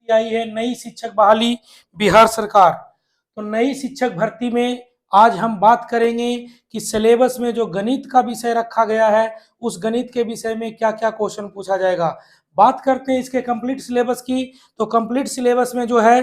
आई है नई शिक्षक बहाली बिहार सरकार। तो नई शिक्षक भर्ती में आज हम बात करेंगे कि सिलेबस में जो गणित का विषय रखा गया है उस गणित के विषय में क्या क्या क्वेश्चन पूछा जाएगा। बात करते हैं इसके कंप्लीट सिलेबस की। तो कंप्लीट सिलेबस में जो है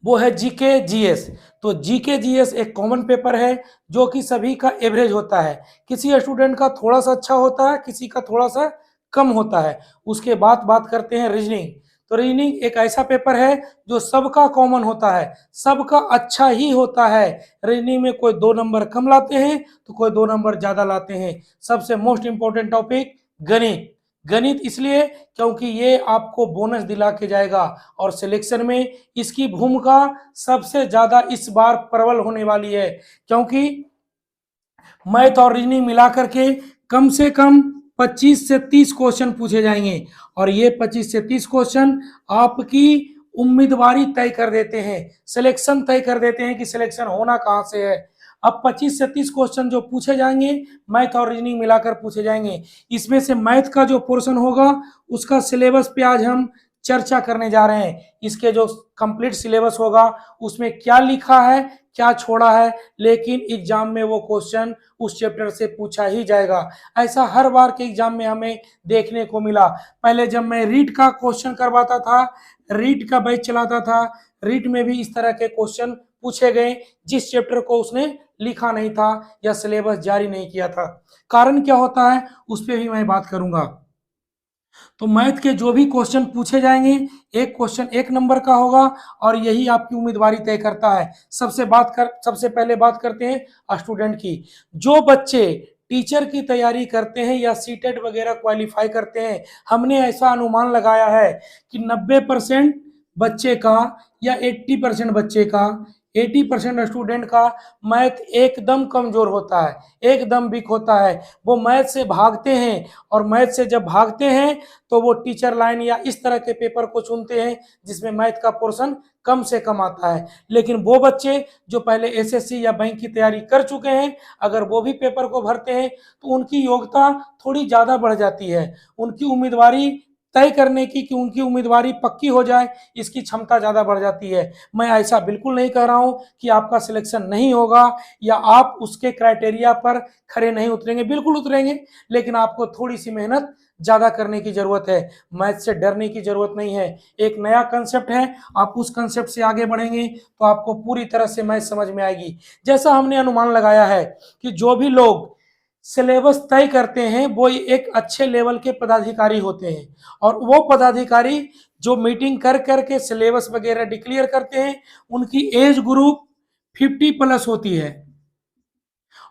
वो है जीके जीएस। तो जीके जीएस एक कॉमन पेपर है जो कि सभी का एवरेज होता है। किसी स्टूडेंट का थोड़ा सा अच्छा होता है, किसी का थोड़ा सा कम होता है। उसके बाद बात करते हैं रीजनिंग। तो रीजनिंग एक ऐसा पेपर है जो सबका कॉमन होता है, सबका अच्छा ही होता है। रीजनिंग में कोई 2 नंबर कम लाते हैं तो कोई 2 नंबर ज्यादा लाते हैं। सबसे मोस्ट इंपॉर्टेंट टॉपिक गणित। गणित इसलिए क्योंकि ये आपको बोनस दिला के जाएगा और सिलेक्शन में इसकी भूमिका सबसे ज्यादा इस बार प्रबल होने वाली है, क्योंकि मैथ और रीजनिंग मिलाकर के कम से कम 25 से 30 क्वेश्चन पूछे जाएंगे और ये 25 से 30 क्वेश्चन आपकी उम्मीदवारी तय कर देते हैं, सिलेक्शन तय कर देते हैं कि सिलेक्शन होना कहां से है। अब 25 से 30 क्वेश्चन जो पूछे जाएंगे मैथ और रीजनिंग मिलाकर पूछे जाएंगे। इसमें से मैथ का जो पोर्शन होगा उसका सिलेबस पे आज हम चर्चा करने जा रहे हैं। इसके जो कंप्लीट सिलेबस होगा उसमें क्या लिखा है क्या छोड़ा है, लेकिन एग्जाम में वो क्वेश्चन उस चैप्टर से पूछा ही जाएगा। ऐसा हर बार के एग्जाम में हमें देखने को मिला। पहले जब मैं रीट का क्वेश्चन करवाता था, रीट का बैच चलाता था, रीट में भी इस तरह के क्वेश्चन पूछे गए जिस चैप्टर को उसने लिखा नहीं था या सिलेबस जारी नहीं किया था। कारण क्या होता है उस पर भी मैं बात करूंगा। तो मैथ के जो भी क्वेश्चन पूछे जाएंगे एक क्वेश्चन 1 नंबर का होगा और यही आपकी उम्मीदवारी तय करता है। सबसे पहले बात करते हैं स्टूडेंट की। जो बच्चे टीचर की तैयारी करते हैं या सीटेट वगैरह क्वालिफाई करते हैं, हमने ऐसा अनुमान लगाया है कि 90% बच्चे का या 80% बच्चे का, 80% स्टूडेंट का मैथ एकदम कमजोर होता है, एकदम वीक होता है। वो मैथ से भागते हैं और मैथ से जब भागते हैं तो वो टीचर लाइन या इस तरह के पेपर को चुनते हैं जिसमें मैथ का पोर्शन कम से कम आता है। लेकिन वो बच्चे जो पहले एसएससी या बैंक की तैयारी कर चुके हैं, अगर वो भी पेपर को भरते हैं तो उनकी योग्यता थोड़ी ज़्यादा बढ़ जाती है। उनकी उम्मीदवारी तय करने की, कि उनकी उम्मीदवारी पक्की हो जाए, इसकी क्षमता ज़्यादा बढ़ जाती है। मैं ऐसा बिल्कुल नहीं कह रहा हूँ कि आपका सिलेक्शन नहीं होगा या आप उसके क्राइटेरिया पर खरे नहीं उतरेंगे, बिल्कुल उतरेंगे, लेकिन आपको थोड़ी सी मेहनत ज्यादा करने की जरूरत है। मैथ से डरने की जरूरत नहीं है। एक नया कंसेप्ट है, आप उस कंसेप्ट से आगे बढ़ेंगे तो आपको पूरी तरह से मैथ समझ में आएगी। जैसा हमने अनुमान लगाया है कि जो भी लोग सिलेबस तय करते हैं वो एक अच्छे लेवल के पदाधिकारी होते हैं और वो पदाधिकारी जो मीटिंग कर करके सिलेबस वगैरह डिक्लेयर करते हैं उनकी एज ग्रुप 50+ होती है।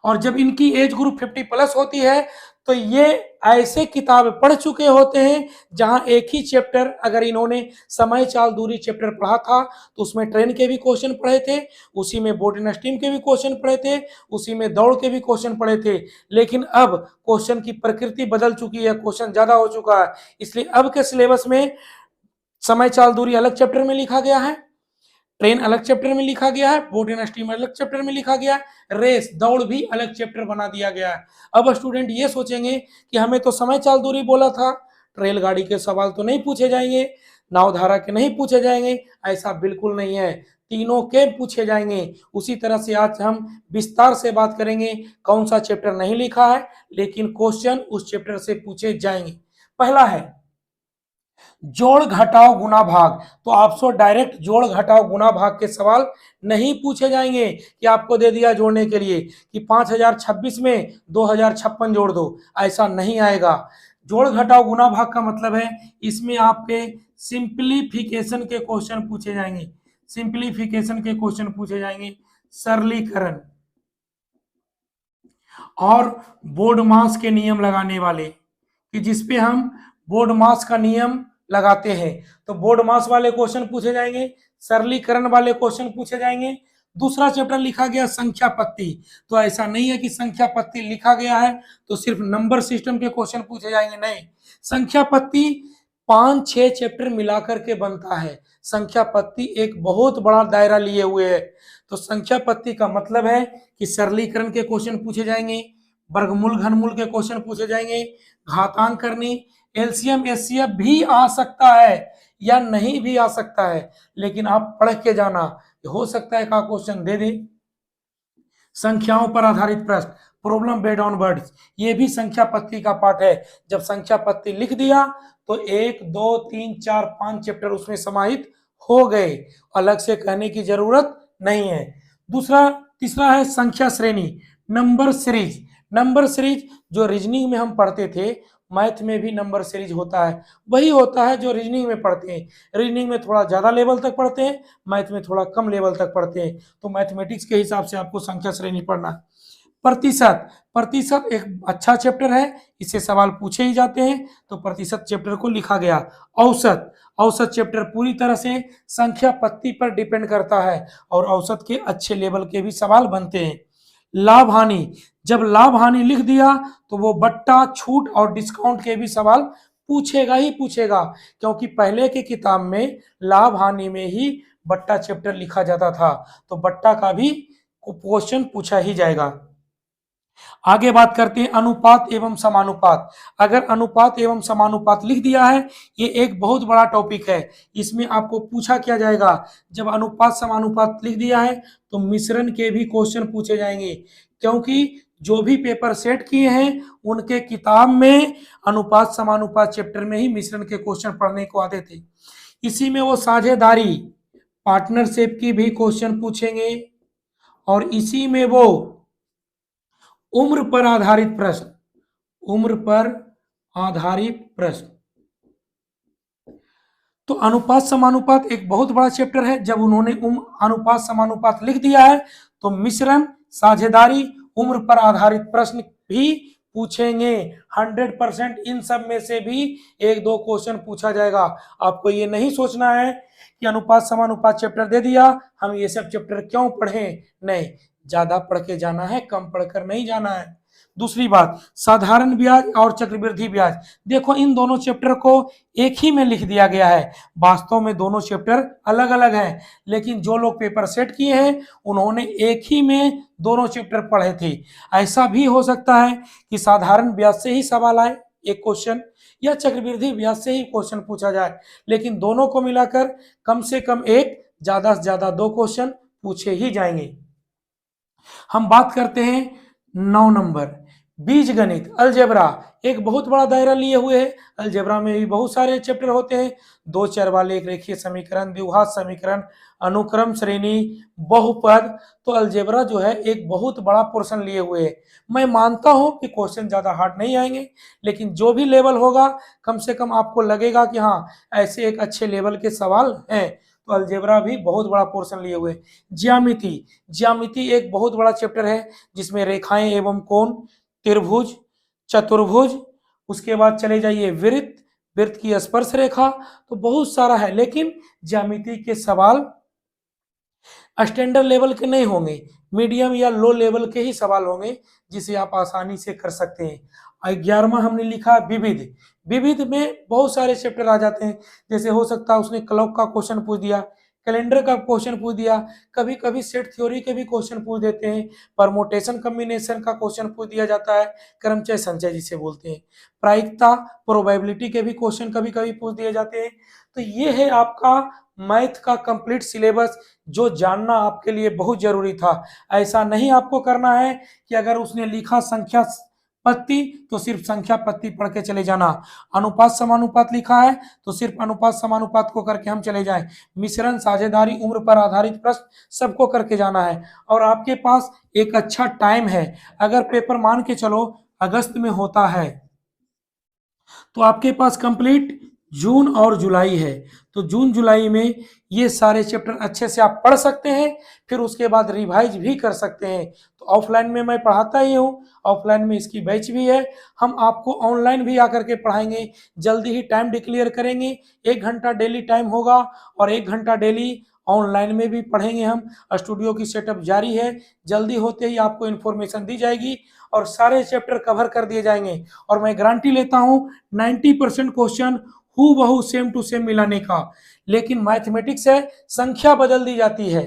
और जब इनकी एज ग्रुप 50+ होती है तो ये ऐसे किताब पढ़ चुके होते हैं जहां एक ही चैप्टर, अगर इन्होंने समय चाल दूरी चैप्टर पढ़ा था तो उसमें ट्रेन के भी क्वेश्चन पढ़े थे, उसी में बोट एंड स्टीम के भी क्वेश्चन पढ़े थे, उसी में दौड़ के भी क्वेश्चन पढ़े थे। लेकिन अब क्वेश्चन की प्रकृति बदल चुकी है, क्वेश्चन ज्यादा हो चुका है, इसलिए अब के सिलेबस में समय चाल दूरी अलग चैप्टर में लिखा गया है, ट्रेन अलग चैप्टर में लिखा गया है, बोट एंड स्टीम अलग चैप्टर में लिखा गया है, रेस दौड़ भी अलग चैप्टर बना दिया गया है। अब स्टूडेंट ये सोचेंगे कि हमें तो समय चाल दूरी बोला था, रेलगाड़ी के सवाल तो नहीं पूछे जाएंगे, नावधारा के नहीं पूछे जाएंगे। ऐसा बिल्कुल नहीं है, तीनों के पूछे जाएंगे। उसी तरह से आज हम विस्तार से बात करेंगे कौन सा चैप्टर नहीं लिखा है लेकिन क्वेश्चन उस चैप्टर से पूछे जाएंगे। पहला है जोड़ घटाओ गुना भाग। तो आपसे डायरेक्ट जोड़ घटाओ गुना भाग के सवाल नहीं पूछे जाएंगे कि आपको दे दिया जोड़ने के लिए कि 5026 में 2056 जोड़ दो, ऐसा नहीं आएगा। जोड़ घटाओ गुना भाग का मतलब है इसमें आपके सिंप्लीफिकेशन के क्वेश्चन पूछे जाएंगे, सिंप्लीफिकेशन के क्वेश्चन पूछे जाएंगे, सरलीकरण और बोर्ड मास के नियम लगाने वाले, कि जिसपे हम बोर्ड मास का नियम लगाते हैं तो बोर्ड मास वाले क्वेश्चन पूछे जाएंगे, सरलीकरण वाले क्वेश्चन पूछे जाएंगे। दूसरा चैप्टर लिखा गया संख्या पत्ती। तो ऐसा नहीं है कि संख्या पत्ती लिखा गया है तो सिर्फ नंबर सिस्टम के क्वेश्चन पूछे जाएंगे, नहीं। संख्या पत्ती 5-6 चैप्टर मिलाकर के बनता है। संख्या पत्ती एक बहुत बड़ा दायरा लिए हुए है। तो संख्या पत्ती का मतलब है कि सरलीकरण के क्वेश्चन पूछे जाएंगे, वर्गमूल घनमूल के क्वेश्चन पूछे जाएंगे, घातांक करनी, एलसीएम एचसीएफ भी आ सकता है। या नहीं भी आ सकता है, लेकिन आप पढ़ के जाना, हो सकता है का क्वेश्चन दे दे। संख्याओं पर आधारित प्रश्न, प्रॉब्लम बेस्ड ऑन वर्ड्स, ये भी संख्या पत्ती का पार्ट है। जब संख्या पत्ती लिख दिया तो 1 2 3 4 5 चैप्टर उसमें समाहित हो गए, अलग से कहने की जरूरत नहीं है। दूसरा तीसरा है संख्या श्रेणी, नंबर सीरीज। नंबर सीरीज जो रीजनिंग में हम पढ़ते थे, मैथ में भी नंबर सीरीज होता है, वही होता है जो रीजनिंग में पढ़ते हैं। रीजनिंग में थोड़ा ज्यादा लेवल तक पढ़ते हैं, मैथ में थोड़ा कम लेवल तक पढ़ते हैं। तो मैथमेटिक्स के हिसाब से आपको संख्या श्रेणी पढ़ना है। प्रतिशत, प्रतिशत एक अच्छा चैप्टर है, इससे सवाल पूछे ही जाते हैं, तो प्रतिशत चैप्टर को लिखा गया। औसत, औसत चैप्टर पूरी तरह से संख्या पत्ती पर डिपेंड करता है और औसत के अच्छे लेवल के भी सवाल बनते हैं। लाभ हानि, जब लाभ हानि लिख दिया तो वो बट्टा छूट और डिस्काउंट के भी सवाल पूछेगा ही पूछेगा, क्योंकि पहले की किताब में लाभ हानि में ही बट्टा चैप्टर लिखा जाता था, तो बट्टा का भी क्वेश्चन पूछा ही जाएगा। आगे बात करते हैं अनुपात एवं समानुपात। अगर अनुपात एवं समानुपात लिख दिया है, ये एक बहुत बड़ा टॉपिक है। इसमें आपको पूछा क्या जाएगा, जब अनुपात समानुपात लिख दिया है तो मिश्रण के भी क्वेश्चन पूछे जाएंगे, क्योंकि जो भी पेपर सेट किए हैं उनके किताब में अनुपात समानुपात चैप्टर में ही मिश्रण के क्वेश्चन पढ़ने को आते थे। इसी में वो साझेदारी पार्टनरशिप की भी क्वेश्चन पूछेंगे, और इसी में वो उम्र पर आधारित प्रश्न, उम्र पर आधारित प्रश्न। तो अनुपात समानुपात एक बहुत बड़ा चैप्टर है। जब उन्होंने अनुपात समानुपात लिख दिया है तो मिश्रण, साझेदारी, उम्र पर आधारित प्रश्न भी पूछेंगे। 100% इन सब में से भी एक दो क्वेश्चन पूछा जाएगा। आपको ये नहीं सोचना है कि अनुपात समानुपात चैप्टर दे दिया, हम ये सब चैप्टर क्यों पढ़ें, नहीं, ज्यादा पढ़ के जाना है, कम पढ़कर नहीं जाना है। दूसरी बात, साधारण ब्याज और चक्रवृद्धि ब्याज। देखो इन दोनों चैप्टर को एक ही में लिख दिया गया है, वास्तव में दोनों चैप्टर अलग अलग हैं, लेकिन जो लोग पेपर सेट किए हैं उन्होंने एक ही में दोनों चैप्टर पढ़े थे। ऐसा भी हो सकता है कि साधारण ब्याज से ही सवाल आए एक क्वेश्चन, या चक्रवृद्धि ब्याज से ही क्वेश्चन पूछा जाए, लेकिन दोनों को मिलाकर कम से कम एक, ज्यादा से ज्यादा दो क्वेश्चन पूछे ही जाएंगे। हम बात करते हैं 9 नंबर, बीज गणित, अलजेब्रा। एक बहुत बड़ा दायरा लिए हुए है। अलजेब्रा में भी बहुत सारे चैप्टर होते हैं, दो चर वाले, एक रेखीय समीकरण, द्विघात समीकरण, अनुक्रम श्रेणी, बहुपद। तो अलजेब्रा जो है एक बहुत बड़ा पोर्शन लिए हुए है। मैं मानता हूं कि क्वेश्चन ज्यादा हार्ड नहीं आएंगे, लेकिन जो भी लेवल होगा कम से कम आपको लगेगा कि हाँ ऐसे एक अच्छे लेवल के सवाल हैं। तो अलजेब्रा भी बहुत बड़ा पोर्शन लिए हुए। ज्यामिति, ज्यामिति एक बहुत बड़ा चैप्टर है जिसमें रेखाएं एवं कोण, त्रिभुज, चतुर्भुज, उसके बाद चले जाइए वृत्त, वृत्त की स्पर्श रेखा, तो बहुत सारा है। लेकिन ज्यामिति के सवाल स्टैंडर्ड लेवल के नहीं होंगे, मीडियम या लो लेवल के ही सवाल होंगे, जिसे आप आसानी से कर सकते हैं। 11वां हमने लिखा विविध। विविध में बहुत सारे चैप्टर आ जाते हैं, जैसे हो सकता है उसने क्लॉक का क्वेश्चन पूछ दिया, कैलेंडर का क्वेश्चन पूछ दिया, कभी कभी सेट थ्योरी के भी क्वेश्चन पूछ देते हैं, परमोटेशन कॉम्बिनेशन का क्वेश्चन पूछ दिया जाता है, क्रमचय संचय जिसे बोलते हैं, प्रायिकता प्रोबेबिलिटी के भी क्वेश्चन कभी कभी पूछ दिए जाते हैं। तो ये है आपका मैथ का कंप्लीट सिलेबस, जो जानना आपके लिए बहुत जरूरी था। ऐसा नहीं आपको करना है कि अगर उसने लिखा संख्या पत्ती तो सिर्फ संख्या पत्ती पढ़ के चले जाना, अनुपात समानुपात लिखा है तो सिर्फ अनुपात समानुपात को करके हम चले जाएं, मिश्रण, साझेदारी, उम्र पर आधारित प्रश्न सबको करके जाना है। और आपके पास एक अच्छा टाइम है, अगर पेपर मान के चलो अगस्त में होता है तो आपके पास कंप्लीट जून और जुलाई है, तो जून जुलाई में ये सारे चैप्टर अच्छे से आप पढ़ सकते हैं, फिर उसके बाद रिवाइज भी कर सकते हैं। तो ऑफलाइन में मैं पढ़ाता ही हूँ, ऑफलाइन में इसकी बैच भी है, हम आपको ऑनलाइन भी आकर के पढ़ाएंगे, जल्दी ही टाइम डिक्लेयर करेंगे। 1 घंटा डेली टाइम होगा और 1 घंटा डेली ऑनलाइन में भी पढ़ेंगे हम। स्टूडियो की सेटअप जारी है, जल्दी होते ही आपको इन्फॉर्मेशन दी जाएगी और सारे चैप्टर कवर कर दिए जाएंगे। और मैं गारंटी लेता हूँ 90% क्वेश्चन हू बहू सेम टू सेम मिलाने का। लेकिन मैथमेटिक्स है, संख्या बदल दी जाती है,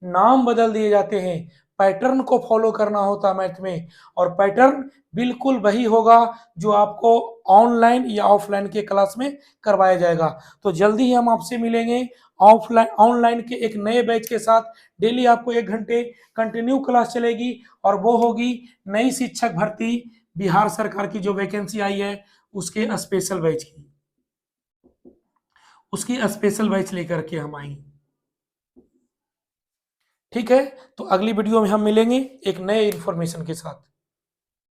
नाम बदल दिए जाते हैं, पैटर्न को फॉलो करना होता है मैथ में, और पैटर्न बिल्कुल वही होगा जो आपको ऑनलाइन या ऑफलाइन के क्लास में करवाया जाएगा। तो जल्दी ही हम आपसे मिलेंगे ऑफलाइन ऑनलाइन के एक नए बैच के साथ। डेली आपको 1 घंटे कंटिन्यू क्लास चलेगी, और वो होगी नई शिक्षक भर्ती बिहार सरकार की जो वैकेंसी आई है उसके स्पेशल बैच की, उसकी स्पेशल बैच लेकर के हम आएंगे। ठीक है, तो अगली वीडियो में हम मिलेंगे एक नए इन्फॉर्मेशन के साथ।